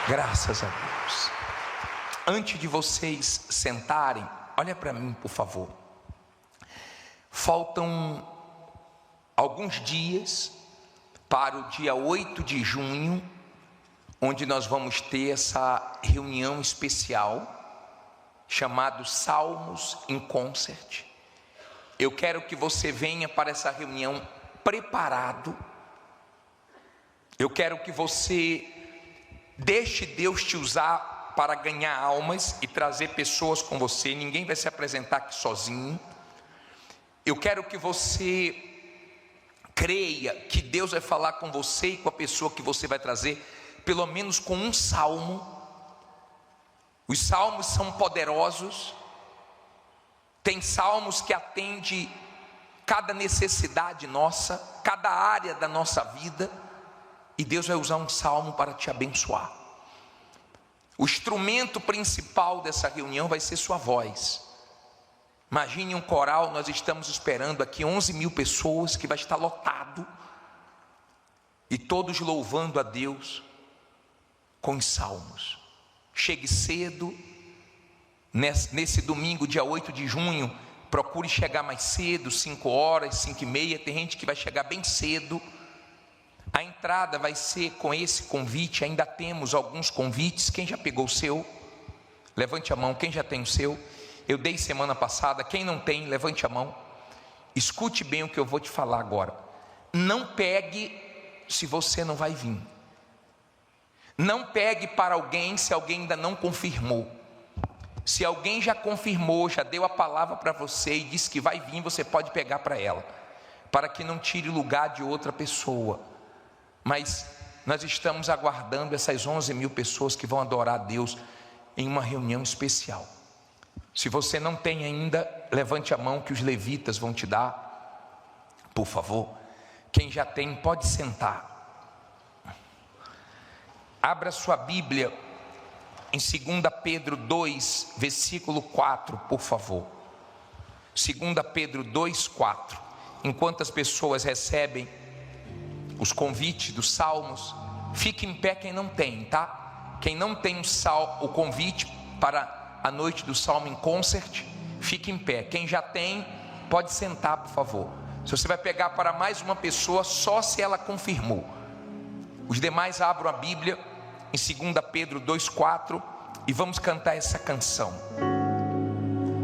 Graças a Deus. Antes de vocês sentarem, olha para mim, por favor. Faltam alguns dias para o dia 8 de junho, onde nós vamos ter essa reunião especial chamada Salmos em Concert. Eu quero que você venha para essa reunião preparado. Eu quero que você deixe Deus te usar para ganhar almas e trazer pessoas com você. Ninguém vai se apresentar aqui sozinho. Eu quero que você creia que Deus vai falar com você e com a pessoa que você vai trazer, pelo menos com um salmo. Os salmos são poderosos. Tem salmos que atendem cada necessidade nossa, cada área da nossa vida. E Deus vai usar um salmo para te abençoar. O instrumento principal dessa reunião vai ser sua voz. Imagine um coral, nós estamos esperando aqui 11.000 pessoas, que vai estar lotado. E todos louvando a Deus com os salmos. Chegue cedo, nesse domingo, dia 8 de junho, procure chegar mais cedo, 5 horas, 5h30, tem gente que vai chegar bem cedo. A entrada vai ser com esse convite, ainda temos alguns convites. Quem já pegou o seu? Levante a mão, quem já tem o seu? Eu dei semana passada, quem não tem, levante a mão. Escute bem o que eu vou te falar agora. Não pegue se você não vai vir. Não pegue para alguém se alguém ainda não confirmou. Se alguém já confirmou, já deu a palavra para você e disse que vai vir, você pode pegar para ela, para que não tire o lugar de outra pessoa. Mas nós estamos aguardando essas 11.000 pessoas que vão adorar a Deus em uma reunião especial. Se você não tem ainda, levante a mão que os levitas vão te dar, por favor. Quem já tem, pode sentar. Abra sua Bíblia em 2 Pedro 2, versículo 4, por favor. 2 Pedro 2, 4. Enquanto as pessoas recebem os convites dos salmos, fique em pé quem não tem, tá? Quem não tem o convite para a noite do Salmo em Concert, fique em pé. Quem já tem, pode sentar, por favor. Se você vai pegar para mais uma pessoa, só se ela confirmou. Os demais abram a Bíblia em 2 Pedro 2,4 e vamos cantar essa canção.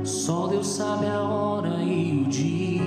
Só Deus sabe a hora e o dia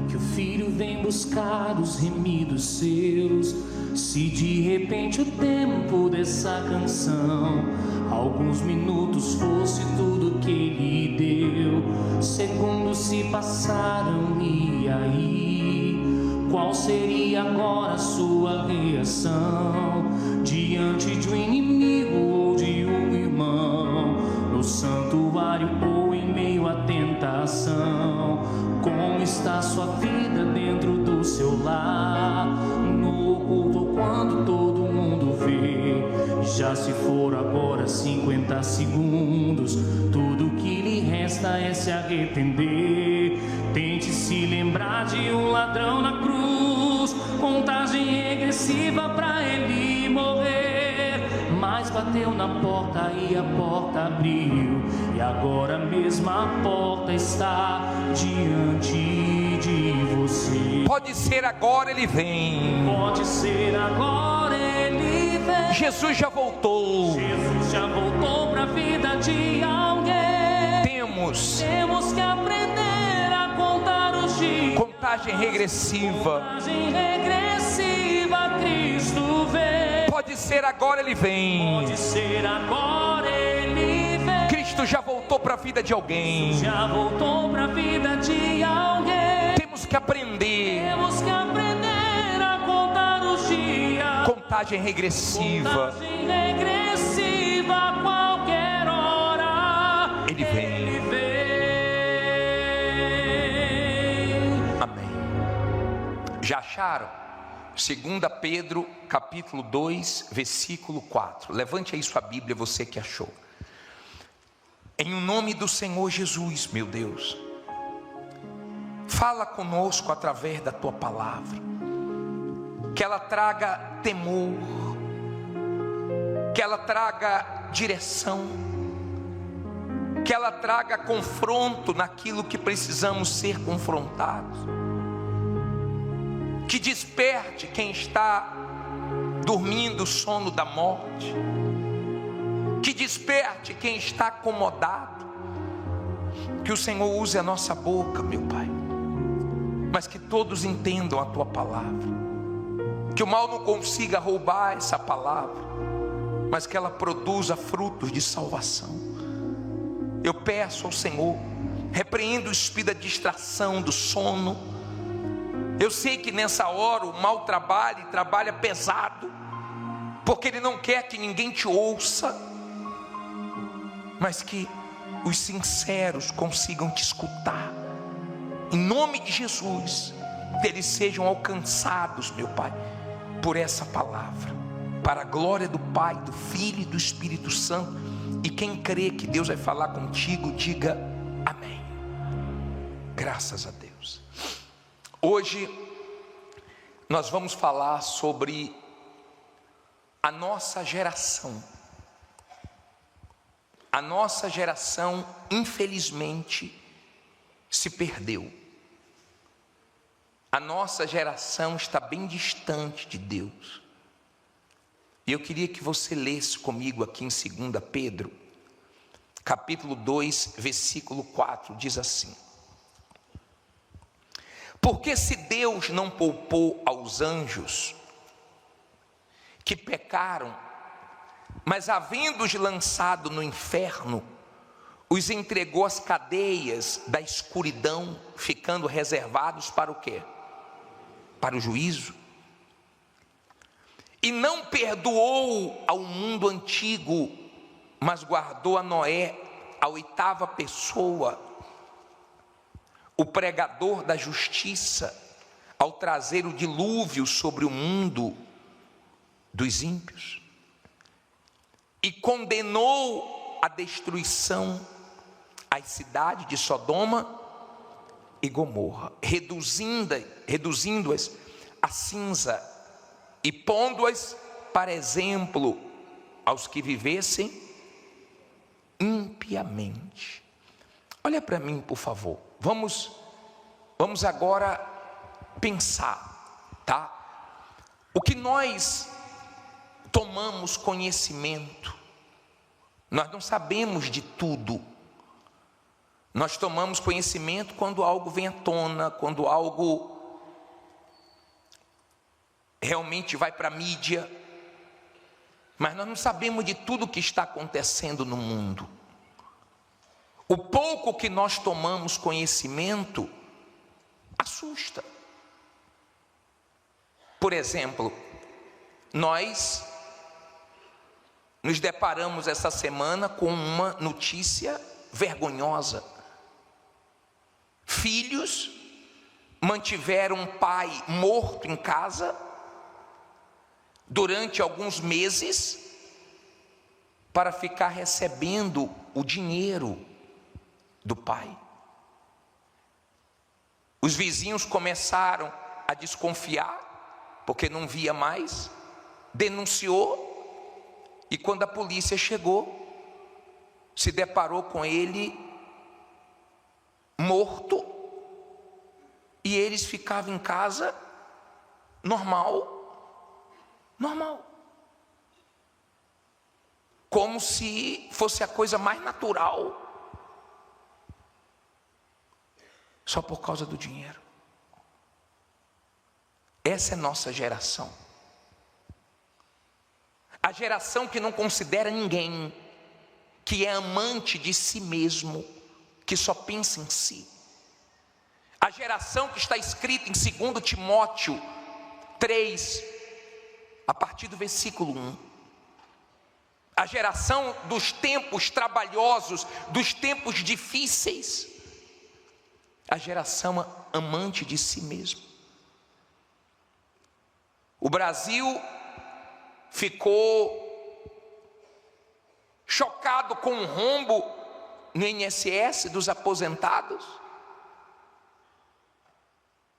que o filho vem buscar os remidos seus. Se de repente o tempo dessa canção, alguns minutos, fosse tudo que ele deu, segundos se passaram e aí, qual seria agora a sua reação diante de um inimigo ou de um irmão, no santuário ou em meio à tentação? Como está sua vida dentro do seu lar, no oculto quando todo mundo vê? Já se foram agora 50 segundos, tudo que lhe resta é se arrepender. Tente se lembrar de um ladrão na cruz, contagem regressiva pra ele morrer. Mas bateu na porta e a porta abriu, e agora mesmo a porta está diante de você. Pode ser agora ele vem. Pode ser agora ele vem. Jesus já voltou. Jesus já voltou pra vida de alguém. Temos que aprender a contar os dias. Contagem regressiva. Contagem regressiva, Cristo vem. Pode ser agora ele vem. Pode ser agora ele vem. Cristo já voltou para a vida de alguém. Já voltou para a vida de alguém. Temos que aprender a contar os dias. Contagem regressiva. Contagem regressiva, a qualquer hora ele vem. Amém. Já acharam? 2 Pedro capítulo 2, versículo 4. Levante aí sua Bíblia, você que achou. Em o nome do Senhor Jesus, meu Deus, fala conosco através da tua palavra, que ela traga temor, que ela traga direção, que ela traga confronto naquilo que precisamos ser confrontados, que desperte quem está dormindo o sono da morte, que desperte quem está acomodado. Que o Senhor use a nossa boca, meu Pai, mas que todos entendam a Tua palavra, que o mal não consiga roubar essa palavra, mas que ela produza frutos de salvação. Eu peço ao Senhor, repreendo o espírito da distração, do sono. Eu sei que nessa hora o mal trabalha e trabalha pesado, porque ele não quer que ninguém te ouça, mas que os sinceros consigam te escutar. Em nome de Jesus, que eles sejam alcançados, meu Pai, por essa palavra, para a glória do Pai, do Filho e do Espírito Santo. E quem crê que Deus vai falar contigo, diga amém. Graças a Deus. Hoje nós vamos falar sobre a nossa geração. A nossa geração, infelizmente, se perdeu. A nossa geração está bem distante de Deus. E eu queria que você lesse comigo aqui em 2 Pedro, capítulo 2, versículo 4, diz assim: porque se Deus não poupou aos anjos que pecaram, mas havendo-os lançado no inferno, os entregou às cadeias da escuridão, ficando reservados para o quê? Para o juízo. E não perdoou ao mundo antigo, mas guardou a Noé, a 8ª pessoa, o pregador da justiça, ao trazer o dilúvio sobre o mundo dos ímpios. E condenou a destruição as cidades de Sodoma e Gomorra, reduzindo-as a cinza e pondo-as para exemplo aos que vivessem impiamente. Olha para mim, por favor. Vamos agora pensar, tá? O que nós tomamos conhecimento, nós não sabemos de tudo. Nós tomamos conhecimento quando algo vem à tona, quando algo realmente vai para a mídia, mas nós não sabemos de tudo o que está acontecendo no mundo. O pouco que nós tomamos conhecimento assusta. Por exemplo, nós nos deparamos essa semana com uma notícia vergonhosa. Filhos mantiveram um pai morto em casa durante alguns meses para ficar recebendo o dinheiro do pai. Os vizinhos começaram a desconfiar, porque não via mais, denunciou, e quando a polícia chegou, se deparou com ele morto, e eles ficavam em casa normal, como se fosse a coisa mais natural, só por causa do dinheiro. Essa é nossa geração. A geração que não considera ninguém, que é amante de si mesmo, que só pensa em si. A geração que está escrita em 2 Timóteo 3, a partir do versículo 1. A geração dos tempos trabalhosos, dos tempos difíceis. A geração amante de si mesmo. O Brasil ficou chocado com um rombo no INSS dos aposentados.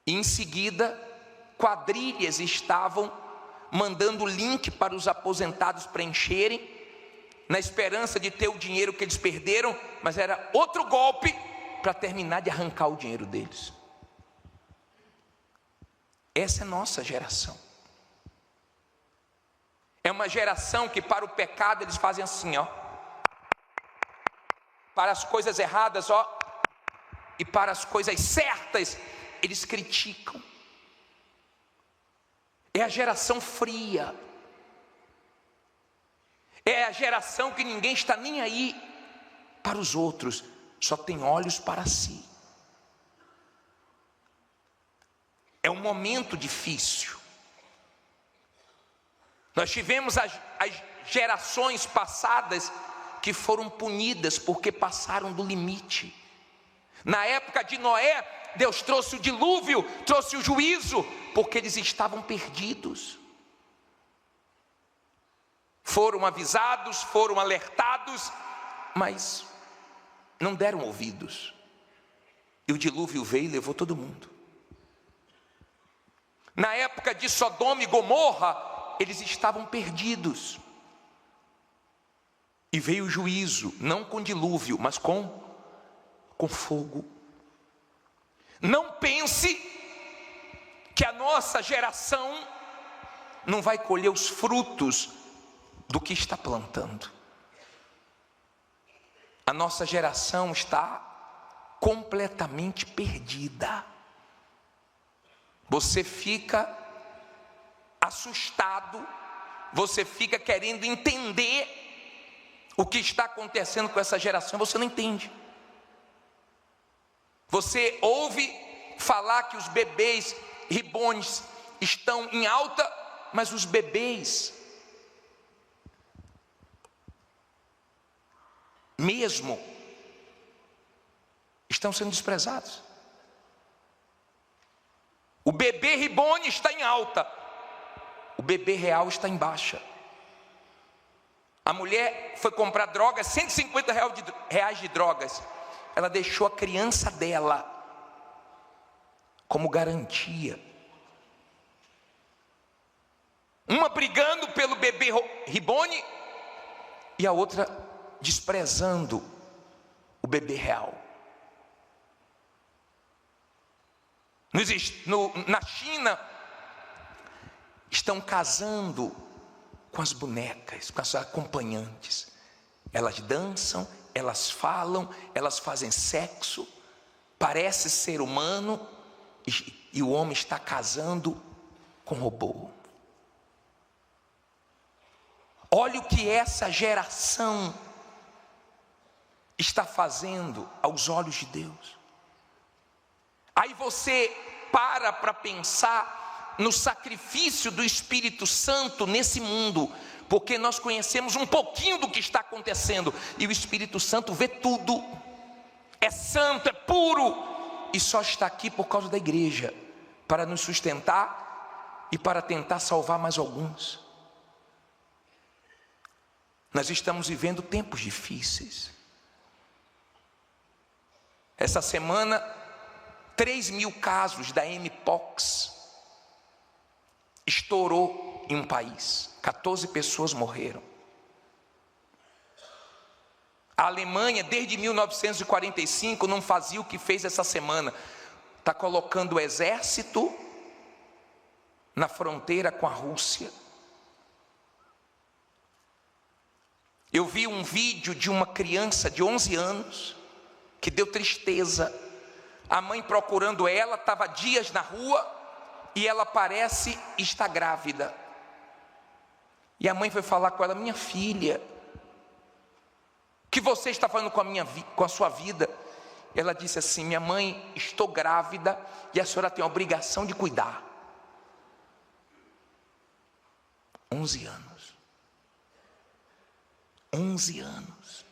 E em seguida, quadrilhas estavam mandando link para os aposentados preencherem, na esperança de ter o dinheiro que eles perderam, mas era outro golpe para terminar de arrancar o dinheiro deles. Essa é a nossa geração. É uma geração que para o pecado eles fazem assim, ó. Para as coisas erradas, ó. E para as coisas certas, eles criticam. É a geração fria. É a geração que ninguém está nem aí para os outros, só tem olhos para si. É um momento difícil. Nós tivemos as gerações passadas que foram punidas porque passaram do limite. Na época de Noé, Deus trouxe o dilúvio, trouxe o juízo, porque eles estavam perdidos. Foram avisados, foram alertados, mas não deram ouvidos. E o dilúvio veio e levou todo mundo. Na época de Sodoma e Gomorra, eles estavam perdidos. E veio o juízo, não com dilúvio, mas com fogo. Não pense que a nossa geração não vai colher os frutos do que está plantando. A nossa geração está completamente perdida. Você fica assustado, você fica querendo entender o que está acontecendo com essa geração, você não entende. Você ouve falar que os bebês reborns estão em alta, mas os bebês mesmo estão sendo desprezados. O bebê reborn está em alta, o bebê real está em baixa. A mulher foi comprar drogas, R$150 de drogas. Ela deixou a criança dela como garantia. Uma brigando pelo bebê reborn e a outra desprezando o bebê real. Na China, estão casando com as bonecas, com as acompanhantes. Elas dançam, elas falam, elas fazem sexo, parece ser humano, e o homem está casando com robô. Olha o que essa geração está fazendo aos olhos de Deus. Aí você para pensar no sacrifício do Espírito Santo nesse mundo, porque nós conhecemos um pouquinho do que está acontecendo, e o Espírito Santo vê tudo, é santo, é puro, e só está aqui por causa da igreja, para nos sustentar e para tentar salvar mais alguns. Nós estamos vivendo tempos difíceis. Essa semana, 3.000 casos da Mpox estourou em um país, 14 pessoas morreram. A Alemanha, desde 1945, não fazia o que fez essa semana. Está colocando o exército na fronteira com a Rússia. Eu vi um vídeo de uma criança de 11 anos, que deu tristeza. A mãe procurando ela, estava dias na rua, e ela parece estar grávida. E a mãe foi falar com ela: minha filha, o que você está fazendo com a sua vida? Ela disse assim: minha mãe, estou grávida e a senhora tem a obrigação de cuidar. 11 anos. 11 anos.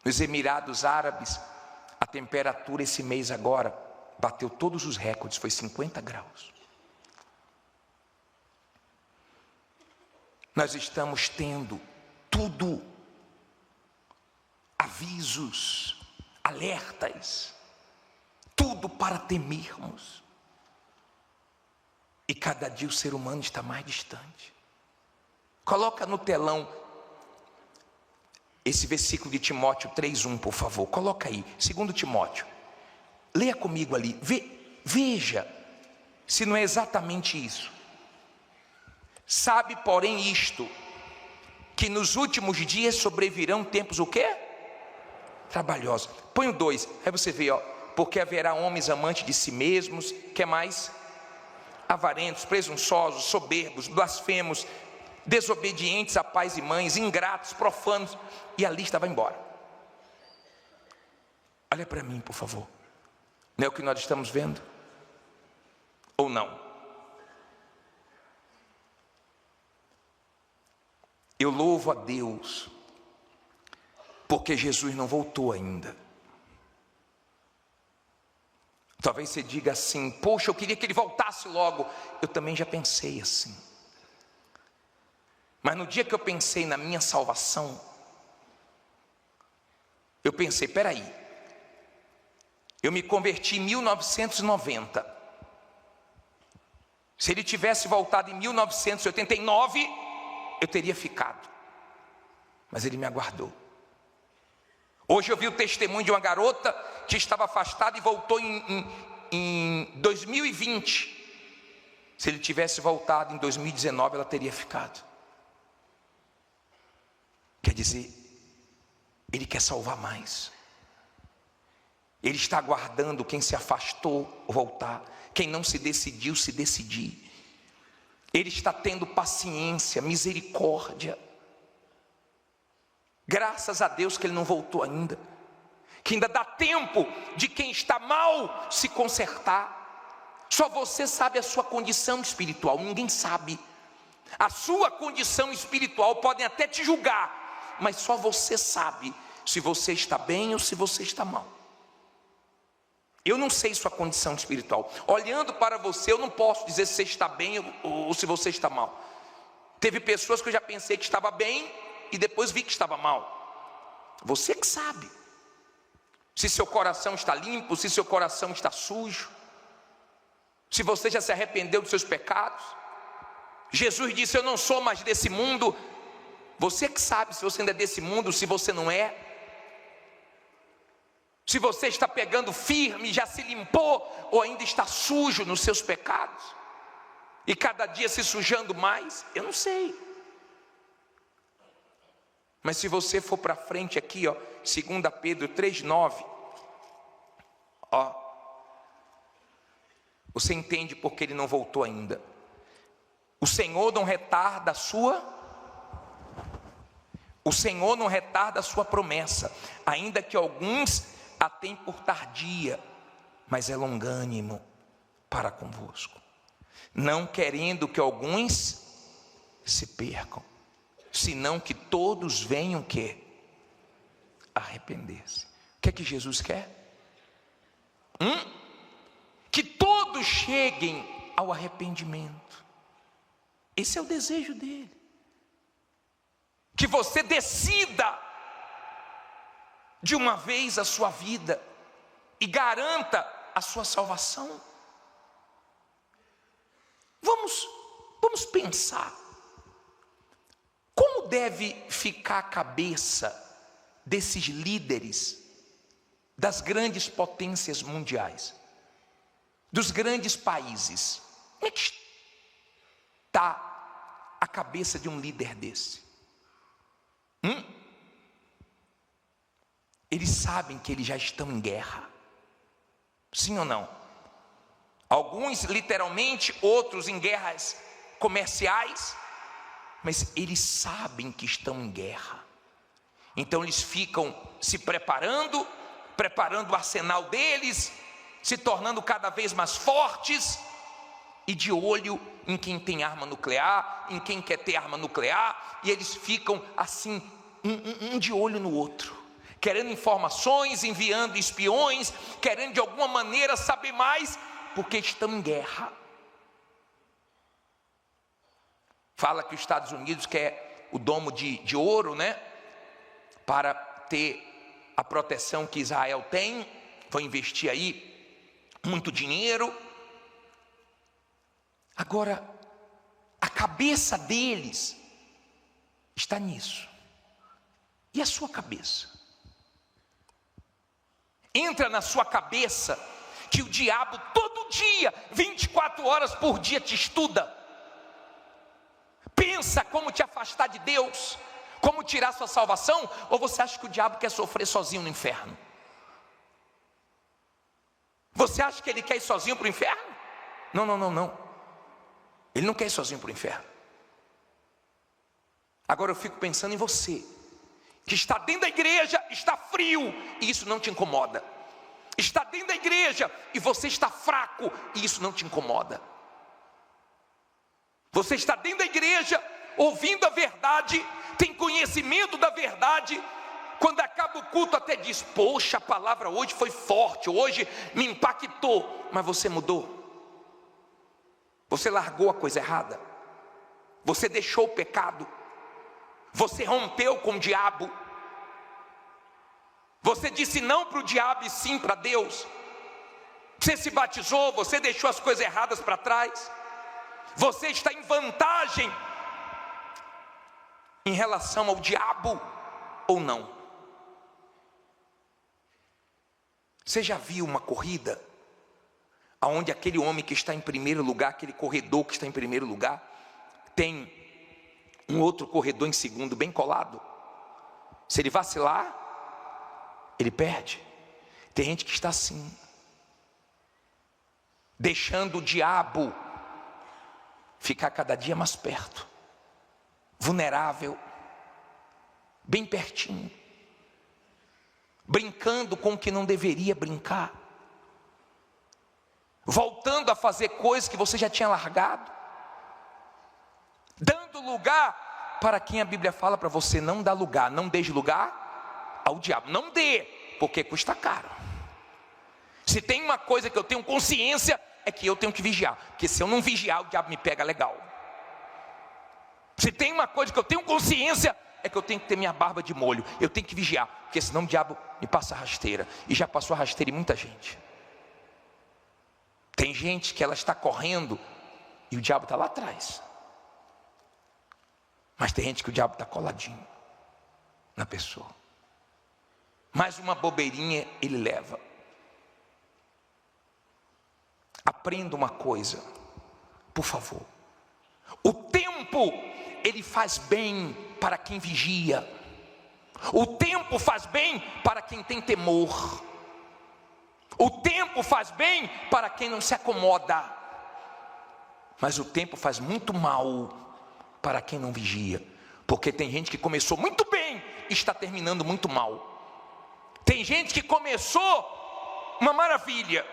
Nos Emirados Árabes, a temperatura esse mês agora bateu todos os recordes, foi 50 graus. Nós estamos tendo tudo, avisos, alertas, tudo para temermos. E cada dia o ser humano está mais distante. Coloca no telão esse versículo de Timóteo 3:1, por favor. Coloca aí, 2 Timóteo. Leia comigo ali. Veja se não é exatamente isso. Sabe, porém, isto, que nos últimos dias sobrevirão tempos o quê? Trabalhosos. Põe o 2, aí você vê, porque haverá homens amantes de si mesmos, que mais? Avarentos, presunçosos, soberbos, blasfemos, desobedientes a pais e mães, ingratos, profanos, e a lista vai embora. Olha para mim, por favor. Não é o que nós estamos vendo? Ou não? Eu louvo a Deus, porque Jesus não voltou ainda. Talvez você diga assim: poxa, eu queria que ele voltasse logo. Eu também já pensei assim. Mas no dia que eu pensei na minha salvação, eu pensei, peraí, eu me converti em 1990. Se ele tivesse voltado em 1989, eu teria ficado. Mas ele me aguardou. Hoje eu vi o testemunho de uma garota que estava afastada e voltou em 2020. Se ele tivesse voltado em 2019, ela teria ficado. Quer dizer, ele quer salvar mais. Ele está aguardando quem se afastou voltar, quem não se decidiu se decidir. Ele está tendo paciência, misericórdia. Graças a Deus que ele não voltou ainda, que ainda dá tempo de quem está mal se consertar. Só você sabe a sua condição espiritual, ninguém sabe. A sua condição espiritual podem até te julgar, mas só você sabe se você está bem ou se você está mal. Eu não sei sua condição espiritual. Olhando para você, eu não posso dizer se você está bem ou se você está mal. Teve pessoas que eu já pensei que estava bem e depois vi que estava mal. Você que sabe se seu coração está limpo, se seu coração está sujo, se você já se arrependeu dos seus pecados. Jesus disse: eu não sou mais desse mundo. Você que sabe se você ainda é desse mundo, se você não é. Se você está pegando firme, já se limpou, ou ainda está sujo nos seus pecados, e cada dia se sujando mais, eu não sei. Mas se você for para frente aqui, 2 Pedro 3:9, você entende porque ele não voltou ainda. O Senhor não retarda a sua promessa, ainda que alguns a tem por tardia, mas é longânimo para convosco, não querendo que alguns se percam, senão que todos venham arrepender-se. O que é que Jesus quer? Que todos cheguem ao arrependimento. Esse é o desejo dele. Que você decida de uma vez a sua vida e garanta a sua salvação. Vamos pensar. Como deve ficar a cabeça desses líderes das grandes potências mundiais, dos grandes países? Como é que está a cabeça de um líder desse? Eles sabem que eles já estão em guerra. Sim ou não? Alguns literalmente, outros em guerras comerciais, mas eles sabem que estão em guerra. Então eles ficam se preparando o arsenal deles, se tornando cada vez mais fortes, e de olho em quem tem arma nuclear, em quem quer ter arma nuclear, e eles ficam assim, um de olho no outro, querendo informações, enviando espiões, querendo de alguma maneira saber mais, porque estão em guerra. Fala que os Estados Unidos quer o domo de ouro, para ter a proteção que Israel tem, vai investir aí muito dinheiro. Agora, a cabeça deles está nisso. E a sua cabeça? Entra na sua cabeça que o diabo todo dia, 24 horas por dia te estuda. Pensa como te afastar de Deus, como tirar sua salvação, ou você acha que o diabo quer sofrer sozinho no inferno? Você acha que ele quer ir sozinho para o inferno? Não. Ele não quer ir sozinho para o inferno. Agora eu fico pensando em você, que está dentro da igreja, está frio, e isso não te incomoda. Está dentro da igreja, e você está fraco, e isso não te incomoda. Você está dentro da igreja, ouvindo a verdade, tem conhecimento da verdade, quando acaba o culto até diz: poxa, a palavra hoje foi forte, hoje me impactou. Mas você mudou, você largou a coisa errada, você deixou o pecado, você rompeu com o diabo, você disse não para o diabo e sim para Deus. Você se batizou, você deixou as coisas erradas para trás, você está em vantagem em relação ao diabo ou não? Você já viu uma corrida onde aquele homem que está em primeiro lugar, aquele corredor que está em primeiro lugar, tem um outro corredor em segundo, bem colado? Se ele vacilar, ele perde. Tem gente que está assim, deixando o diabo ficar cada dia mais perto, vulnerável, bem pertinho, brincando com o que não deveria brincar, voltando a fazer coisas que você já tinha largado, dando lugar para quem a Bíblia fala para você não dar lugar. Não dê lugar ao diabo, não dê, porque custa caro. Se tem uma coisa que eu tenho consciência, é que eu tenho que vigiar, porque se eu não vigiar, o diabo me pega legal. Se tem uma coisa que eu tenho consciência, é que eu tenho que ter minha barba de molho, eu tenho que vigiar, porque senão o diabo me passa rasteira, e já passou a rasteira em muita gente. Tem gente que ela está correndo e o diabo está lá atrás, mas tem gente que o diabo está coladinho na pessoa. Mais uma bobeirinha ele leva. Aprenda uma coisa, por favor: o tempo ele faz bem para quem vigia. O tempo faz bem para quem tem temor. O tempo faz bem para quem não se acomoda. Mas o tempo faz muito mal para quem não vigia. Porque tem gente que começou muito bem e está terminando muito mal. Tem gente que começou uma maravilha,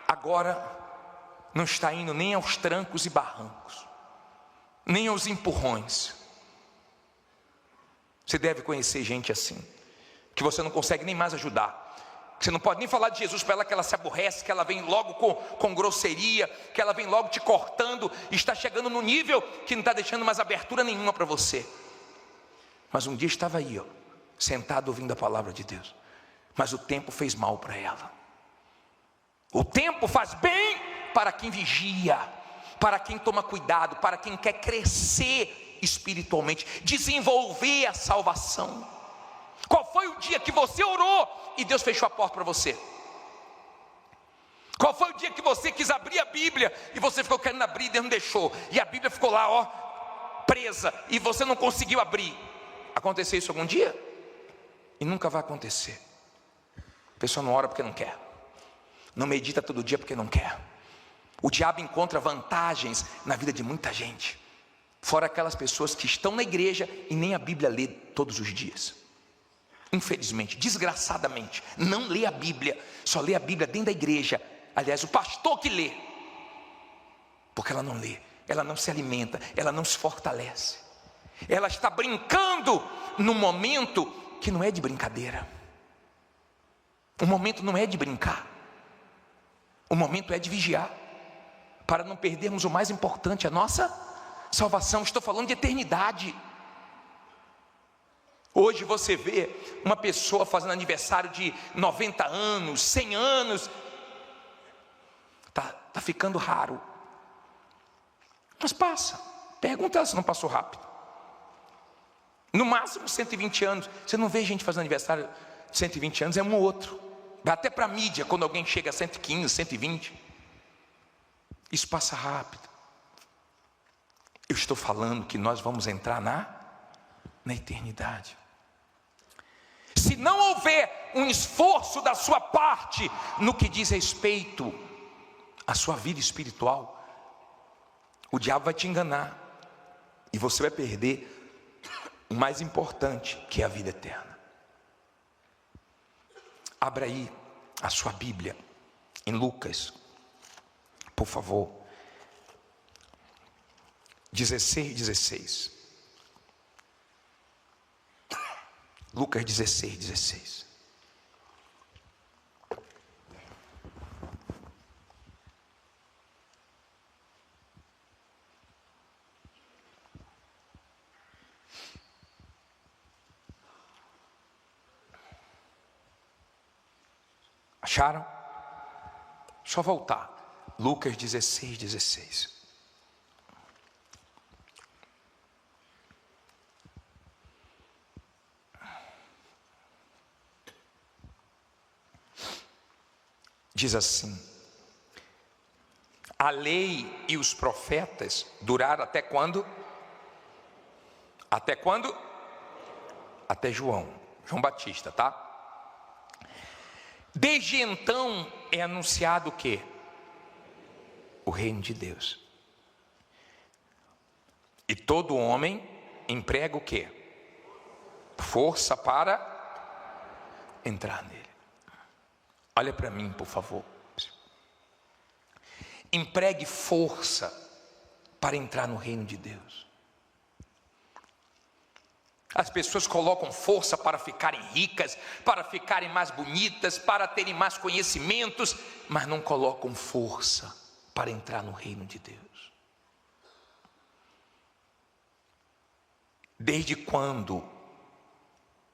agora não está indo nem aos trancos e barrancos, nem aos empurrões. Você deve conhecer gente assim, que você não consegue nem mais ajudar. Você não pode nem falar de Jesus para ela, que ela se aborrece, que ela vem logo com grosseria, que ela vem logo te cortando, e está chegando no nível que não está deixando mais abertura nenhuma para você. Mas um dia estava aí, sentado ouvindo a palavra de Deus, mas o tempo fez mal para ela. O tempo faz bem para quem vigia, para quem toma cuidado, para quem quer crescer espiritualmente, desenvolver a salvação. Qual foi o dia que você orou e Deus fechou a porta para você? Qual foi o dia que você quis abrir a Bíblia e você ficou querendo abrir e Deus não deixou, e a Bíblia ficou lá presa e você não conseguiu abrir? Aconteceu isso algum dia? E nunca vai acontecer. A pessoa não ora porque não quer, não medita todo dia porque não quer. O diabo encontra vantagens na vida de muita gente, fora aquelas pessoas que estão na igreja e nem a Bíblia lê todos os dias. Infelizmente, desgraçadamente, não lê a Bíblia, só lê a Bíblia dentro da igreja. Aliás, o pastor que lê, porque ela não lê, ela não se alimenta, ela não se fortalece. Ela está brincando num momento que não é de brincadeira. O momento não é de brincar, o momento é de vigiar, para não perdermos o mais importante, a nossa salvação. Estou falando de eternidade. Hoje você vê uma pessoa fazendo aniversário de 90 anos, 100 anos, está ficando raro. Mas passa. Pergunta ela se não passou rápido. No máximo 120 anos. Você não vê gente fazendo aniversário de 120 anos, é um ou outro. Vai até para a mídia, quando alguém chega a 115, 120. Isso passa rápido. Eu estou falando que nós vamos entrar na eternidade. Se não houver um esforço da sua parte no que diz respeito à sua vida espiritual, o diabo vai te enganar e você vai perder o mais importante, que é a vida eterna. Abra aí a sua Bíblia em Lucas, por favor. 16. Lucas 16. Acharam? Só voltar. Lucas 16. Diz assim: a lei e os profetas duraram até quando? Até quando? Até João Batista, tá? Desde então é anunciado o quê? O reino de Deus. E todo homem emprega o quê? Força para entrar nele. Olha para mim, por favor. Empregue força para entrar no reino de Deus. As pessoas colocam força para ficarem ricas, para ficarem mais bonitas, para terem mais conhecimentos, mas não colocam força para entrar no reino de Deus. Desde quando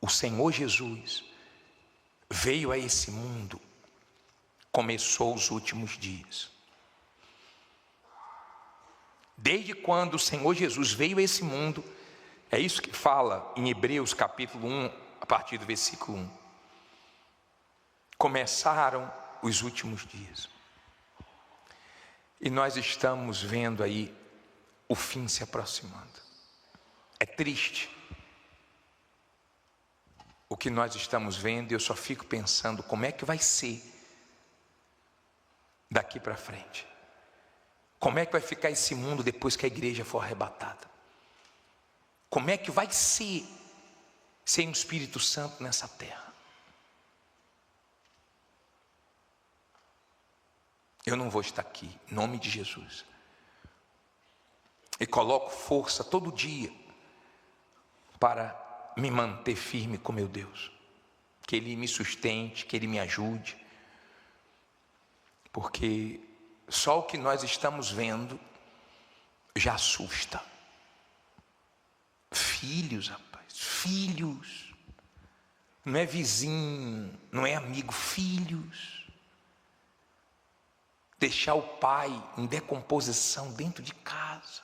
o Senhor Jesus veio a esse mundo, começou os últimos dias. Desde quando o Senhor Jesus veio a esse mundo, é isso que fala em Hebreus capítulo 1, a partir do versículo 1. Começaram os últimos dias. E nós estamos vendo aí o fim se aproximando. É triste o que nós estamos vendo, e eu só fico pensando como é que vai ser daqui para frente. Como é que vai ficar esse mundo depois que a igreja for arrebatada? Como é que vai ser sem o Espírito Santo nessa terra? Eu não vou estar aqui, em nome de Jesus. E coloco força todo dia para me manter firme com meu Deus. Que Ele me sustente, que Ele me ajude. Porque só o que nós estamos vendo já assusta. Filhos, rapaz, filhos. Não é vizinho, não é amigo, filhos. Deixar o pai em decomposição dentro de casa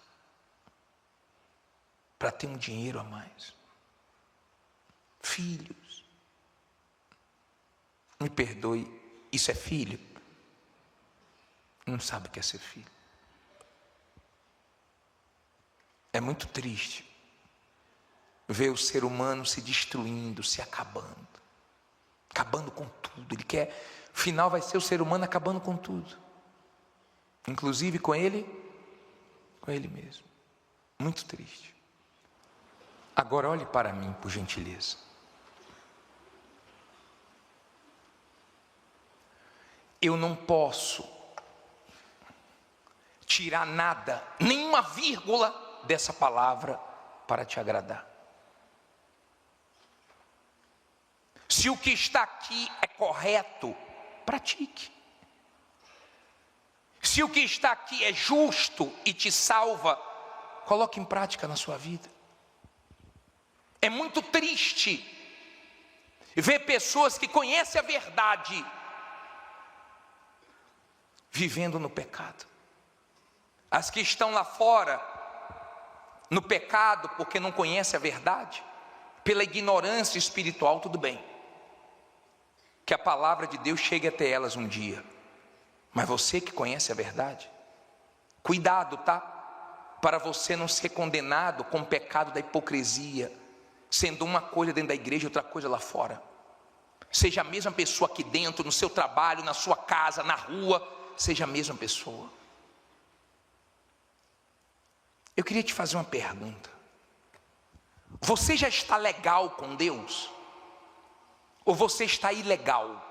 para ter um dinheiro a mais. Filhos. Me perdoe, isso é filho? Não sabe o que é ser filho. É muito triste ver o ser humano se destruindo, se acabando com tudo. Ele quer, o final vai ser o ser humano acabando com tudo, inclusive com ele mesmo. Muito triste. Agora olhe para mim, por gentileza. Eu não posso tirar nada, nenhuma vírgula dessa palavra para te agradar. Se o que está aqui é correto, pratique. Se o que está aqui é justo e te salva, coloque em prática na sua vida. É muito triste ver pessoas que conhecem a verdade vivendo no pecado. As que estão lá fora, no pecado, porque não conhecem a verdade, pela ignorância espiritual, tudo bem. Que a palavra de Deus chegue até elas um dia. Mas você que conhece a verdade, cuidado, tá? Para você não ser condenado com o pecado da hipocrisia, sendo uma coisa dentro da igreja e outra coisa lá fora. Seja a mesma pessoa aqui dentro, no seu trabalho, na sua casa, na rua, seja a mesma pessoa. Eu queria te fazer uma pergunta. Você já está legal com Deus? Ou você está ilegal?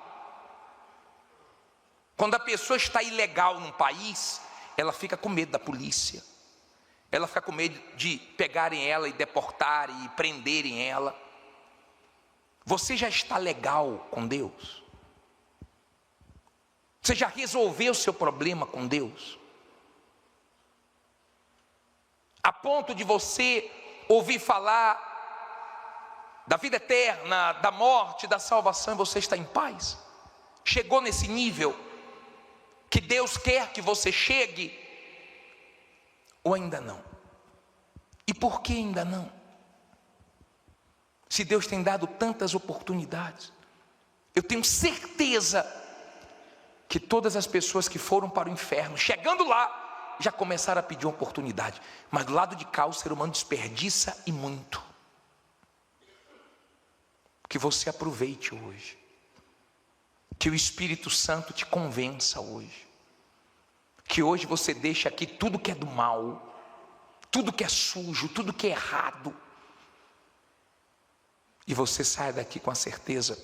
Quando a pessoa está ilegal num país, ela fica com medo da polícia. Ela fica com medo de pegarem ela e deportarem e prenderem ela. Você já está legal com Deus? Você já resolveu o seu problema com Deus? A ponto de você ouvir falar da vida eterna, da morte, da salvação, e você está em paz? Chegou nesse nível que Deus quer que você chegue? Ou ainda não? E por que ainda não? Se Deus tem dado tantas oportunidades, eu tenho certeza que todas as pessoas que foram para o inferno, chegando lá, já começaram a pedir uma oportunidade. Mas do lado de cá o ser humano desperdiça e muito. Que você aproveite hoje. Que o Espírito Santo te convença hoje. Que hoje você deixe aqui tudo que é do mal, tudo que é sujo, tudo que é errado. E você saia daqui com a certeza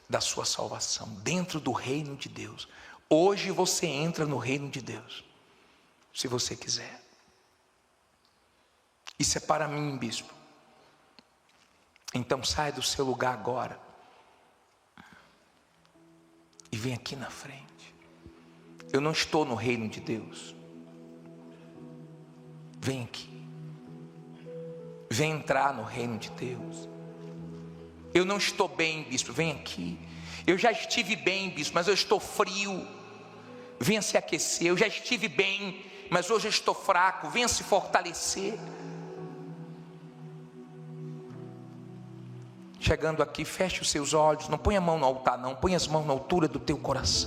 da sua salvação, dentro do reino de Deus. Hoje você entra no reino de Deus, se você quiser. Isso é para mim, bispo. Então saia do seu lugar agora e vem aqui na frente. Eu não estou no reino de Deus. Vem aqui. Vem entrar no reino de Deus. Eu não estou bem, bispo, vem aqui. Eu já estive bem, bispo, mas eu estou frio. Venha se aquecer. Eu já estive bem, mas hoje eu estou fraco. Venha se fortalecer. Chegando aqui, feche os seus olhos. Não ponha a mão no altar não. Ponha as mãos na altura do teu coração.